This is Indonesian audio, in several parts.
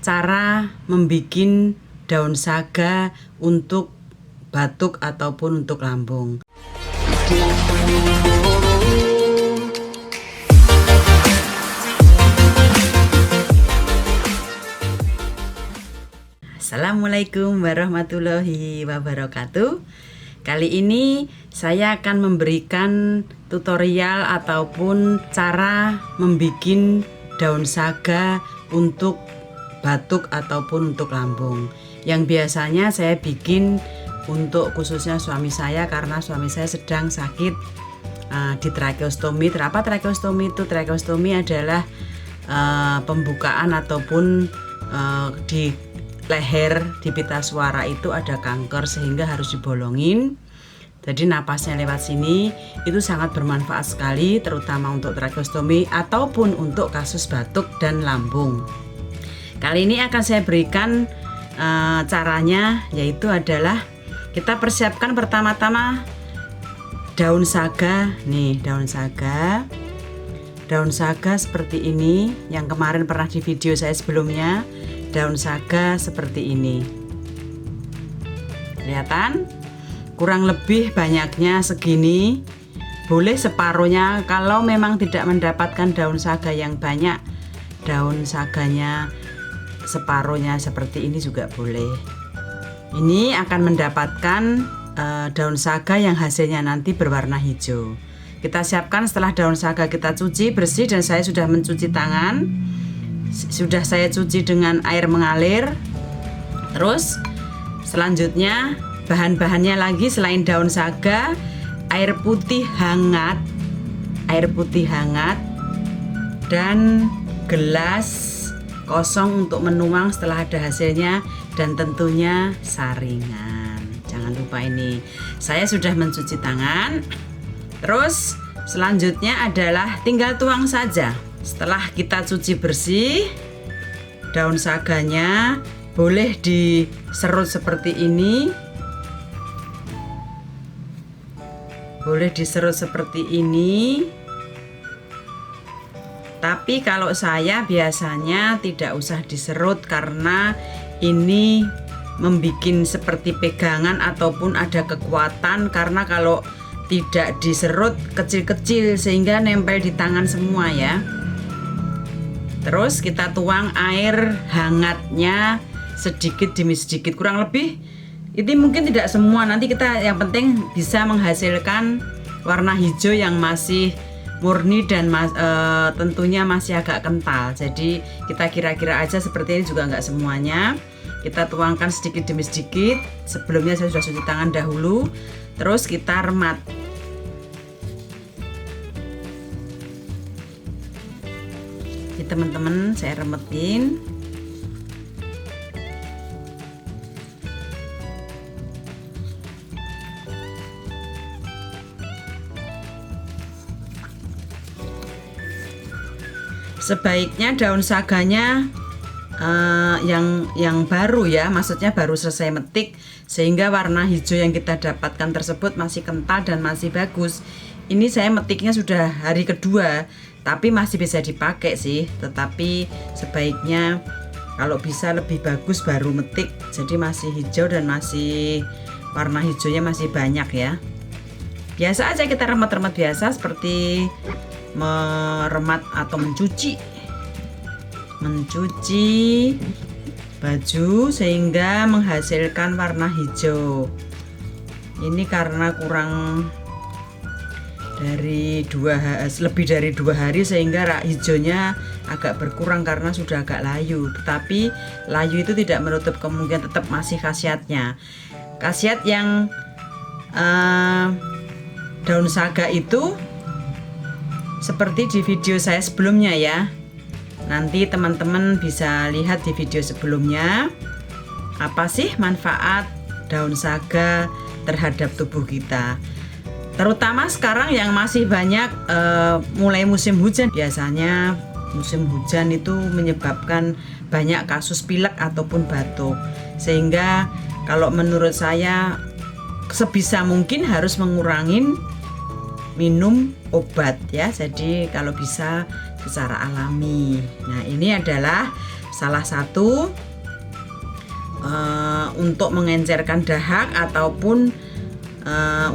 cara membuat daun saga untuk batuk ataupun untuk lambung. Assalamualaikum warahmatullahi wabarakatuh. Kali ini saya akan memberikan tutorial ataupun cara membuat daun saga untuk batuk ataupun untuk lambung. Yang biasanya saya bikin untuk khususnya suami saya karena suami saya sedang sakit di tracheostomi. Apa tracheostomi itu? Tracheostomi adalah pembukaan ataupun di leher di pita suara itu ada kanker sehingga harus dibolongin. Jadi napasnya lewat sini itu sangat bermanfaat sekali, terutama untuk tracheostomi ataupun untuk kasus batuk dan lambung. Kali ini akan saya berikan caranya, yaitu adalah kita persiapkan pertama-tama daun saga. Nih daun saga seperti ini, yang kemarin pernah di video saya sebelumnya. Daun saga seperti ini, kelihatan? Kurang lebih banyaknya segini, boleh separuhnya. Kalau memang tidak mendapatkan daun saga yang banyak, daun saganya separuhnya seperti ini juga boleh. Ini akan mendapatkan daun saga yang hasilnya nanti berwarna hijau. Kita siapkan setelah daun saga kita cuci bersih, dan saya sudah mencuci tangan. Sudah saya cuci dengan air mengalir. Terus selanjutnya bahan-bahannya lagi selain daun saga, air putih hangat dan gelas kosong untuk menuang setelah ada hasilnya, dan tentunya saringan. Jangan lupa ini. Saya sudah mencuci tangan. Terus selanjutnya adalah tinggal tuang saja. Setelah kita cuci bersih, daun saganya boleh diserut seperti ini. Tapi kalau saya biasanya tidak usah diserut karena ini membuat seperti pegangan ataupun ada kekuatan, karena kalau tidak diserut kecil-kecil sehingga nempel di tangan semua ya. Terus kita tuang air hangatnya sedikit demi sedikit, kurang lebih ini mungkin tidak semua, nanti kita yang penting bisa menghasilkan warna hijau yang masih murni dan tentunya masih agak kental. Jadi kita kira-kira aja seperti ini, juga nggak semuanya. Kita tuangkan sedikit demi sedikit. Sebelumnya saya sudah cuci tangan dahulu. Terus kita remat. Jadi teman-teman, saya remetin. Sebaiknya daun saganya yang baru ya, maksudnya baru selesai metik, sehingga warna hijau yang kita dapatkan tersebut masih kental dan masih bagus. Ini saya metiknya sudah hari kedua, tapi masih bisa dipakai sih. Tetapi sebaiknya kalau bisa lebih bagus baru metik, jadi masih hijau dan masih warna hijaunya masih banyak ya. Biasa aja kita remat-remat biasa seperti meremat atau mencuci baju sehingga menghasilkan warna hijau. Ini karena kurang dari lebih dari 2 hari sehingga hijaunya agak berkurang karena sudah agak layu. Tetapi layu itu tidak menutup kemungkinan tetap masih khasiatnya. Khasiat yang daun saga itu seperti di video saya sebelumnya ya. Nanti teman-teman bisa lihat di video sebelumnya apa sih manfaat daun saga terhadap tubuh kita. Terutama sekarang yang masih banyak mulai musim hujan. Biasanya musim hujan itu menyebabkan banyak kasus pilek ataupun batuk. Sehingga kalau menurut saya sebisa mungkin harus mengurangin minum obat ya. Jadi kalau bisa secara alami. Nah, ini adalah salah satu untuk mengencerkan dahak ataupun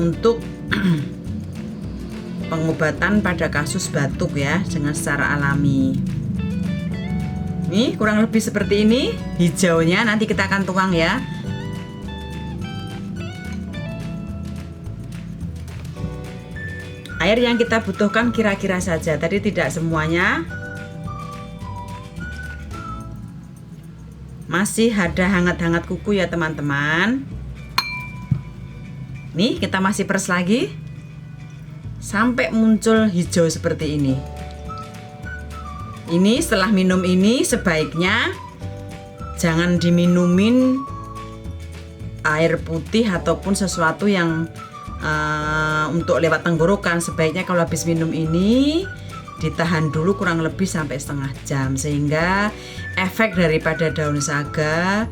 untuk pengobatan pada kasus batuk ya, dengan secara alami. Ini kurang lebih seperti ini. Hijaunya nanti kita akan tuang ya. Air yang kita butuhkan kira-kira saja, tadi tidak semuanya. Masih ada hangat-hangat kuku ya teman-teman. Nih kita masih peres lagi sampai muncul hijau seperti ini. Ini setelah minum ini sebaiknya jangan diminumin air putih ataupun sesuatu yang untuk lewat tenggorokan. Sebaiknya kalau habis minum ini ditahan dulu kurang lebih sampai setengah jam, sehingga efek daripada daun saga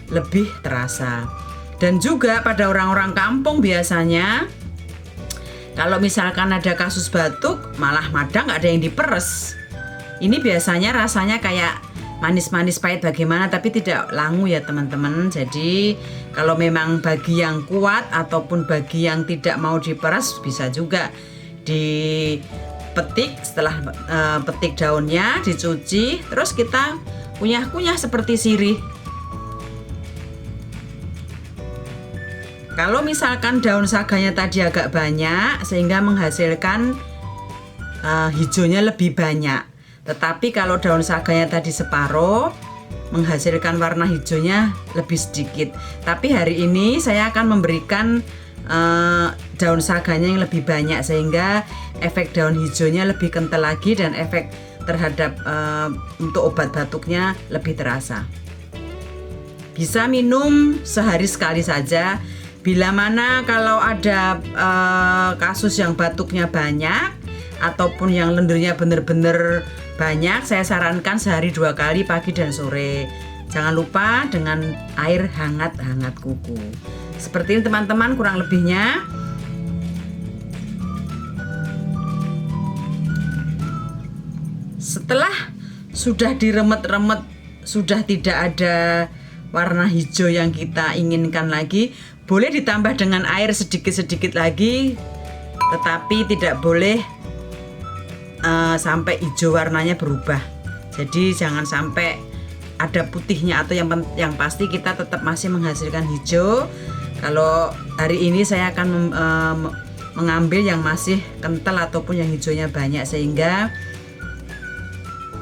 lebih terasa. Dan juga pada orang-orang kampung biasanya kalau misalkan ada kasus batuk malah madang, nggak ada yang diperes. Ini biasanya rasanya kayak manis-manis pahit bagaimana, tapi tidak langu ya teman-teman. Jadi kalau memang bagi yang kuat ataupun bagi yang tidak mau diperes, bisa juga dipetik. Setelah petik daunnya dicuci, terus kita kunyah-kunyah seperti sirih. Kalau misalkan daun saganya tadi agak banyak sehingga menghasilkan hijaunya lebih banyak, tetapi kalau daun saganya tadi separuh menghasilkan warna hijaunya lebih sedikit. Tapi hari ini saya akan memberikan daun saganya yang lebih banyak, sehingga efek daun hijaunya lebih kental lagi dan efek terhadap untuk obat batuknya lebih terasa. Bisa minum sehari sekali saja. Bila mana kalau ada kasus yang batuknya banyak ataupun yang lendirnya benar-benar banyak, saya sarankan sehari 2 kali, pagi dan sore. Jangan lupa dengan air hangat-hangat kuku. Seperti ini teman-teman kurang lebihnya. Setelah sudah diremet-remet, sudah tidak ada warna hijau yang kita inginkan lagi, boleh ditambah dengan air sedikit-sedikit lagi, tetapi tidak boleh sampai hijau warnanya berubah. Jadi jangan sampai ada putihnya, atau yang pasti kita tetap masih menghasilkan hijau. Kalau hari ini saya akan mengambil yang masih kental ataupun yang hijaunya banyak, sehingga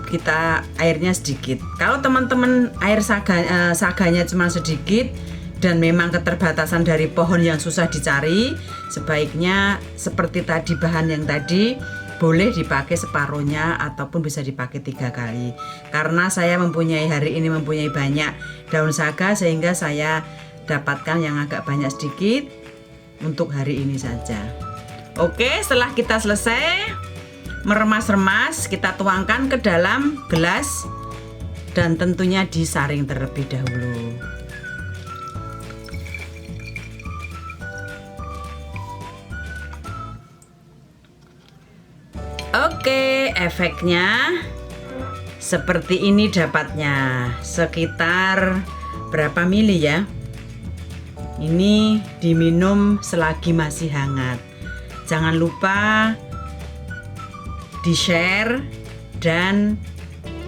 kita airnya sedikit. Kalau teman-teman air saganya cuma sedikit dan memang keterbatasan dari pohon yang susah dicari, sebaiknya seperti tadi bahan yang tadi, boleh dipakai separuhnya ataupun bisa dipakai 3 kali. Karena saya hari ini mempunyai banyak daun saga, sehingga saya dapatkan yang agak banyak sedikit untuk hari ini saja. Oke, setelah kita selesai meremas-remas, kita tuangkan ke dalam gelas dan tentunya disaring terlebih dahulu. Oke, efeknya seperti ini dapatnya. Sekitar berapa mili ya? Ini diminum selagi masih hangat. Jangan lupa di-share dan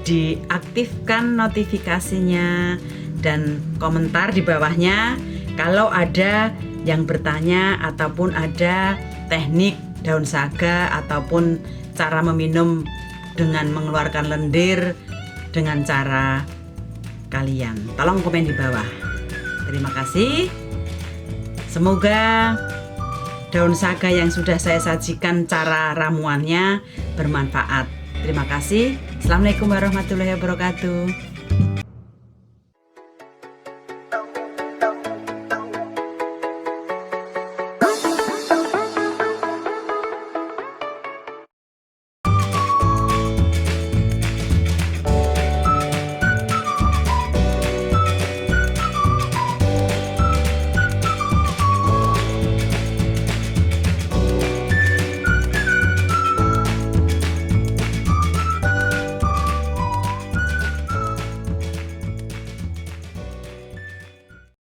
diaktifkan notifikasinya dan komentar di bawahnya kalau ada yang bertanya ataupun ada teknik daun saga ataupun cara meminum dengan mengeluarkan lendir dengan cara kalian. Tolong komen di bawah. Terima kasih. Semoga daun saga yang sudah saya sajikan cara ramuannya bermanfaat. Terima kasih. Assalamualaikum warahmatullahi wabarakatuh.